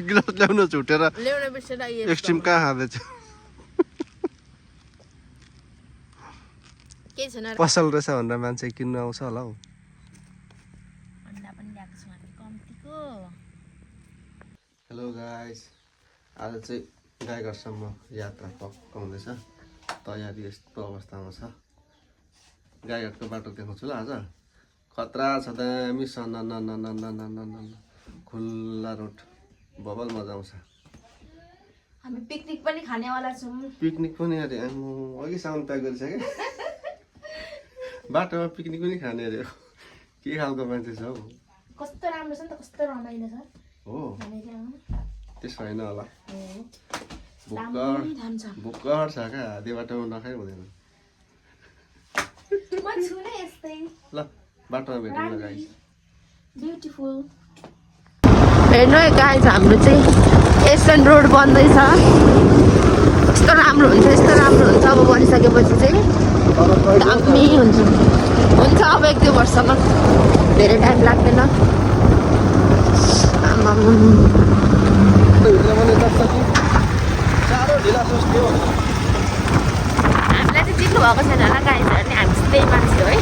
गिलास ल्याउन छुटेर ल्याउन बिर्सेर एक्सट्रिम कहाँ खाँदैछ के छैन पसल रहेछ भनेर मान्छे किन्नु आउँछ होला हौ अन्डा पनि ल्याएको छु हामी कम्तीको हेलो गाइस आज चाहिँ गाईघरसम्म यात्रा पक्काउँदैछ तयारी यस्तो अवस्थामा छ गाईघरको बाटो देखाउँछु ल आज खतरा छ दामी खुल्ला रोड बबल मजा आउँछ हामी पिकनिक पनि खानेवाला छौँ पिकनिक पनि अरे अघि साउन्ड प्याक गरिसक्यो बाटोमा पिकनिक पनि खाने अरे के खालको मान्छे छ हौ कस्तो राम्रो छ नि त कस्तो रमाइलो छ हो त्यसो होइन होला भुक्कर छ क्या आधी बाटोमा नखाइ हुँदैन ल बाटोमा भेटौँ न गाइस ब्युटिफुल हेर्नु है गाइस हाम्रो चाहिँ एसएन रोड बन्दैछ यस्तो राम्रो हुन्छ अब बनिसकेपछि चाहिँ दामी हुन्छ अब 1-2 वर्षमा धेरै टाइम लाग्दैन हामीलाई चाहिँ चिन्नु भएको छैन होला गाइजहरूले हामी त्यही मान्छे है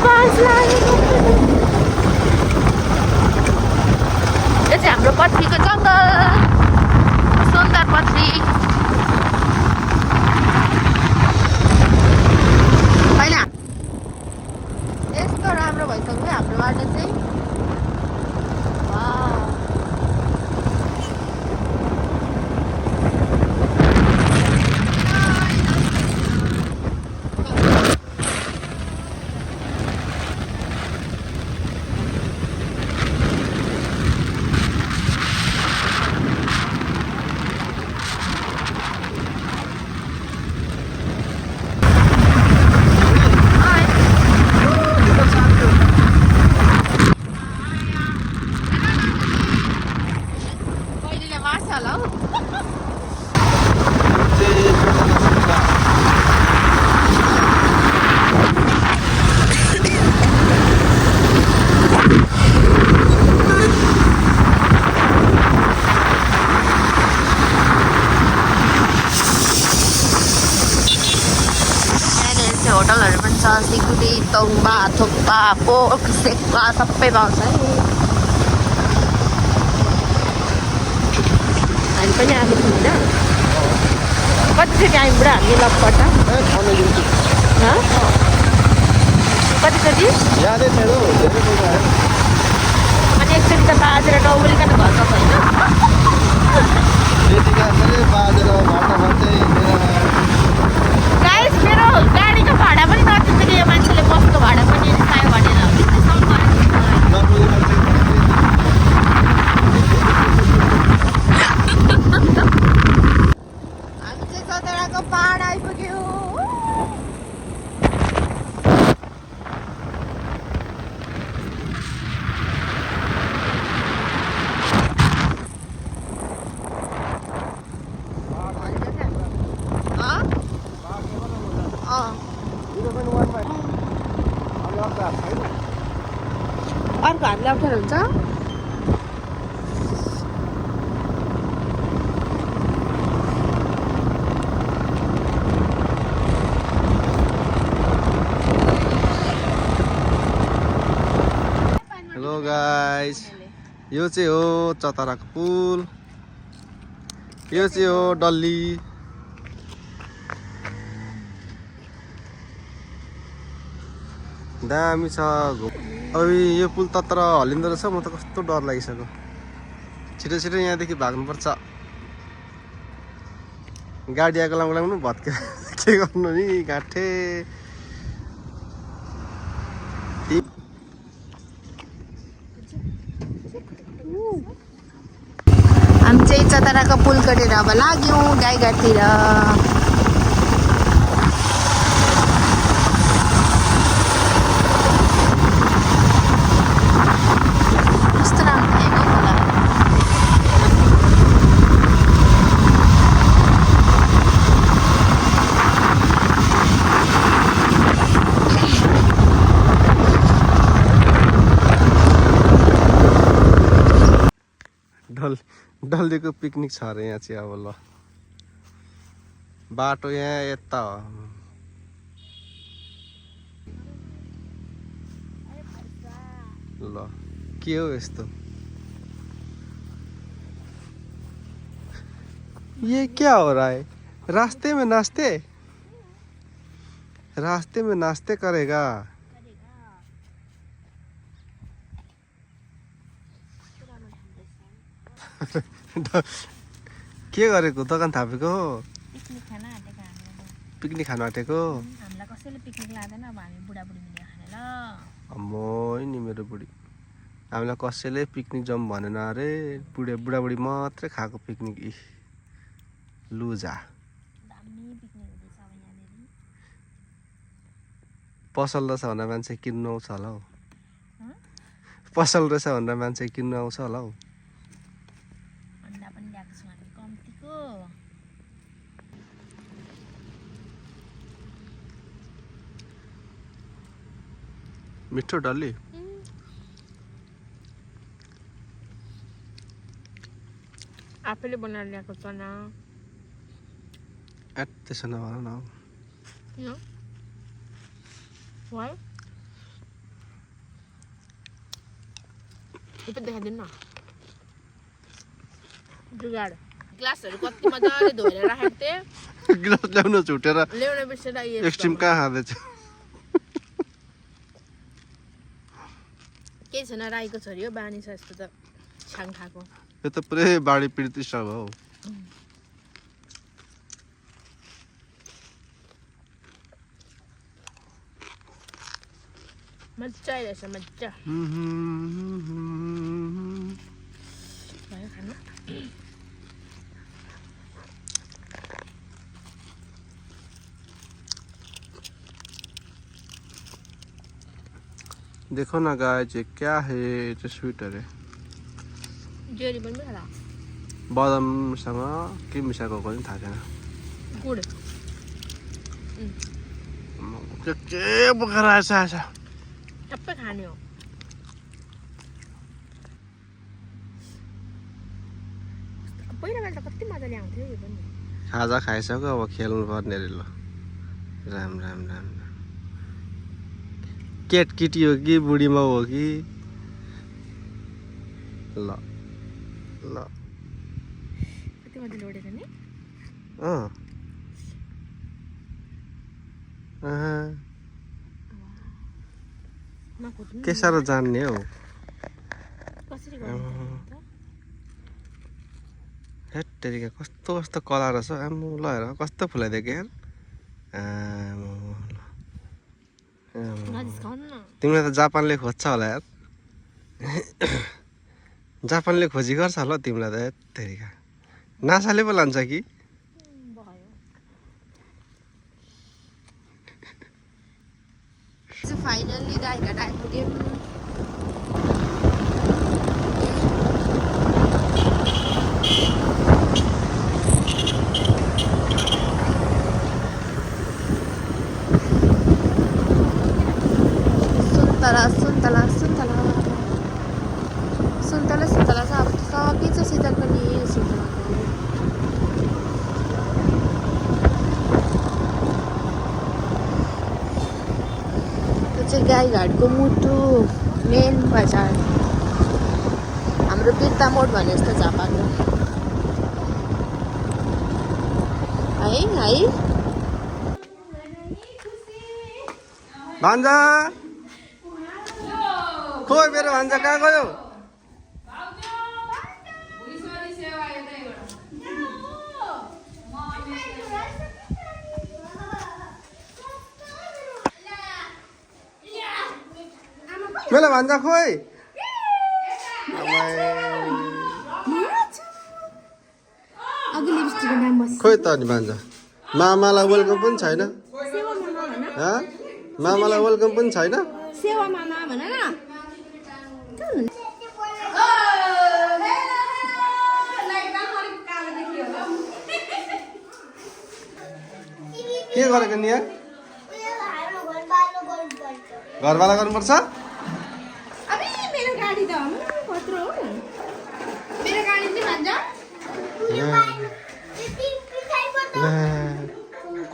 बास लागेको यो चाहिँ हाम्रो पत्रीको जङ्गल सुन्दर पत्री होइन यस्तो राम्रो भइसक्यो हाम्रो बाटो चाहिँ होटलहरू पनि छ सिकुटी तोङ्बा थुक्पा पोर्क सेक्पा सबै पाउँछ है हामी पनि आएको छौँ होइन कतिचोटि आइपुग्यो हामी लपबाट कतिचोटि अनि एकचोटि त बाजेर डौलिकन घर गएको होइन मेरो गाडीको भाडा पनि नतिर्छ कि यो मान्छेले बसको भाडा पनि पायो भनेर हामी चाहिँ चतराको पहाड आइपुग्यो अर्को हातले अप्ठ्यारो हुन्छ हेलो गाइस यो चाहिँ हो चतराको पुल यो चाहिँ हो डल्ली दामी छ अब यो पुल तत्र हल्लिँदो रहेछ म त कस्तो डर लागिसक्यो छिटो छिटो यहाँदेखि भाग्नुपर्छ गाडी आएको लाउनु भत्के के गर्नु नि गाँठे हामी चाहिँ चतराको पुल कटेर अब लाग्यौँ गाईघाटतिर डल्लेको पिकनिक छ अरे यहाँ चाहिँ अब ल बाटो यहाँ यता हो ल के हो यस्तो ये क्या हो रहा है रास्ते में नाश्ते करेगा के गरेको दोकान थापेको पिकनिक खान आँटेको हामीलाई कसैले पिकनिक लादैन अब हामी बुढाबुढी मिलेर खाने ल अम्मो नि मेरो बुढी हामीलाई कसैले पिकनिक जाउँ भनेन अरे बुढाबुढी मात्रै खाएको पिकनिक लुजा दामी पिकनिक हुँदैछ अब यहाँनिर पसल रहेछ भनेर मान्छे किन्नु आउँछ होला हौ पसल रहेछ भनेर मान्छे किन्नु आउँछ होला हौ अन्डा पनि ल्याएको छु हामी कम्तीको मिठो डल्ली आफैले बनाएर ल्याएको चना त्यसो नभन न वाइ यो पनि देखाइदिनु न जुगाड ग्लासहरू कति मजाले धोएर राखेको थिएँ गिलास ल्याउन छुटेर ल्याउन बिर्सेर एक्सट्रिम कहाँ खाँदैछ केही छैन राईको छोरी हो बानी छ यस्तो त छाङ खाएको यो त पुरै बाढी पीडित स्थल हो मजा आइरहेछ मजा भयो खानु देखो ना गाइस ये क्या है ये स्वीटर है जेरी पनि होला बदामसँग के मिसाएको पनि थाहा छैन गुड के बोकेर आएछ सबै खाने हो पहिला बेला त कति मजाले आउँथ्यो यो पनि खाजा खाइसक्यो अब खेल्नु पर्ने रे ल राम राम राम केटी हो कि बुढीमा हो कि ल ल कति मजाले उडेको नि के साह्रो जान्ने हौ कसरी गर्नु हेत्तेरिका कस्तो कस्तो कलर रहेछ आम्मो ल हेर कस्तो फुलाइदिएको यार आम्मो तिमीलाई त जापानले खोज्छ होला यार जापानले खोजी गर्छ होला तिमीलाई त हेत्तेरिका नासाले पो लान्छ कि फाइनली गाईघाट आइपुग्यौँ सुन्तला चाहिँ अब सकिन्छ सिजन पनि सुन्तलाको त्यो चाहिँ गाईघाटको मुटु मेन बजार हाम्रो बिर्ता मोड भने जस्तो झापाको है भान्जा खोइ मेरो भान्जा कहाँ गयो मेरो भान्जा खोइ खोइ त नि भान्जा मामालाई वेलकम पनि छैन मामालाई वेलकम पनि छैन सेवा मामा भन न के गरेको नि यहाँ घरवाला गर्नुपर्छ मेरो गाडी त कत्रो हो मेरो गाडी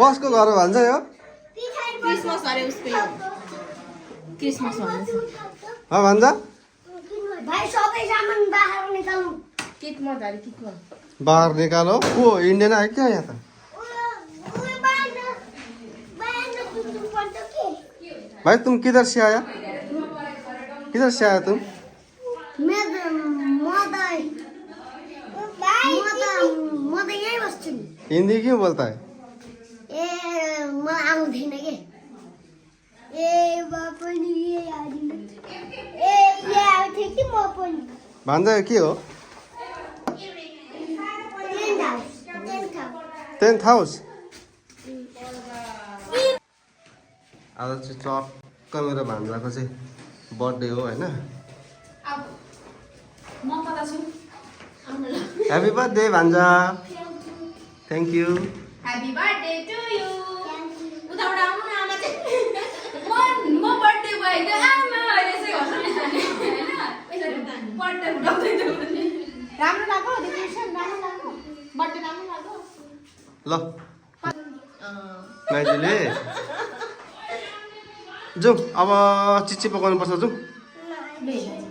कसको घर हो भन्छ यो क्रिसमस अरे उसको यो क्रिसमस भन्दैछ भन्छ भाइ सबै सामान बाहिर निकाल्नु किटमा धारे किटमा बाहर निकालो को इंडियन आयो क्या यहाँ त भाई तुम किधर से आया किधर से आया तुम म त यहीँ बस्छु नि हिंदी क्यों बोलता है ए म आउँदिन के ए पनि ए आउँदिन ए आउँथ्यो कि म पनि भान्जा के हो टेन्थ हाउस आज चाहिँ चक्क मेरो भान्जाको चाहिँ बर्थडे हो होइन म कता छु ह्याप्पी बर्थडे भान्जा thank you happy birthday to you उताबाट आउनु न आमा चाहिँ म बर्थडे भएको आमा अहिले चाहिँ बर्थडे उठाउँदै राम्रो लाग्यो डेकोरेसन राम्रो लाग्यो बर्थडे राम्रो लाग्यो ल माइजूले जाउँ अब चिच्ची पकाउनु पर्छ जाउँ